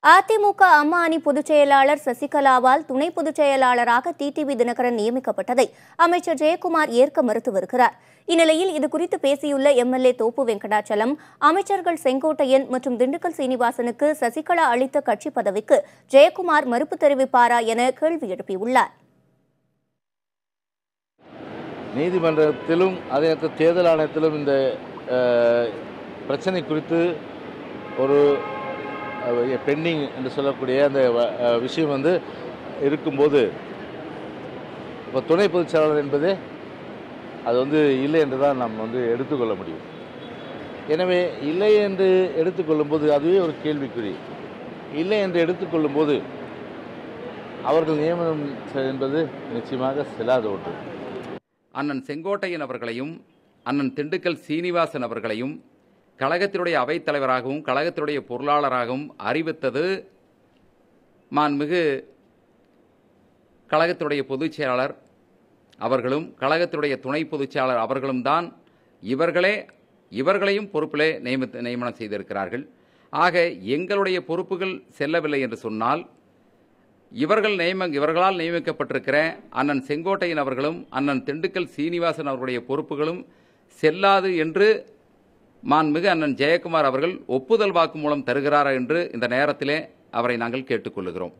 அதிமுக அம்மா அணி பொதுச் செயலாளர் சசிகலாவால் துணை பொதுச் செயலாளராக டிடிவி தினகரன் நியமிக்கப்பட்டதை அமைச்சர் ஜெயக்குமார் ஏற்க மறுத்து வருகிறார். இந்நிலையில் இதுகுறித்து பேசியுள்ள எம்எல்ஏ தோப்பு வெங்கடாச்சலம், அமைச்சர்கள் செங்கோட்டையன் மற்றும் திண்டுக்கல் சீனிவாசனுக்கு சசிகலா அளித்த கட்சி பதவிக்கு ஜெயக்குமார் மறுப்பு தெரிவிப்பாரா என கேள்வி எழுப்பியுள்ளார். நீதிமன்றத்திலும் அதே தேர்தல் ஆணையத்திலும் இந்த பிரச்சனை குறித்து ஒரு பெண்டிங் என்று சொல்லக்கூடிய அந்த விஷயம் இருக்கும்போது இப்போ துணை பொதுச் செயலாளர் என்பது அது இல்லை என்று தான் நாம் எடுத்துக்கொள்ள முடியும். எனவே இல்லை என்று எடுத்துக்கொள்ளும்போது அதுவே ஒரு கேள்விக்குறி. இல்லை என்று எடுத்துக்கொள்ளும்போது அவர்கள் நியமனம் என்பது நிச்சயமாக செல்லாத ஒன்று. அண்ணன் செங்கோட்டையன் அவர்களையும் அண்ணன் திண்டுக்கல் சீனிவாசன் அவர்களையும் கழகத்தினுடைய அவைத்தலைவராகவும் கழகத்தினுடைய பொருளாளராகவும் அறிவித்தது மாண்புமிகு கழகத்தினுடைய பொதுச் செயலாளர் அவர்களும் கழகத்தினுடைய துணை பொதுச் செயலாளர் அவர்களும் தான். இவர்களையும் பொறுப்பிலே நியமனம் செய்திருக்கிறார்கள். ஆக எங்களுடைய பொறுப்புகள் செல்லவில்லை என்று சொன்னால் இவர்களால் நியமிக்கப்பட்டிருக்கிற அண்ணன் செங்கோட்டையன் அவர்களும் அண்ணன் திண்டுக்கல் சீனிவாசன் அவர்களுடைய பொறுப்புகளும் செல்லாது என்று மாண்புமிகு அண்ணன் ஜெயக்குமார் அவர்கள் ஒப்புதல் வாக்குமூலம் தருகிறாரா என்று இந்த நேரத்திலே அவரை நாங்கள் கேட்டுக்கொள்கிறோம்.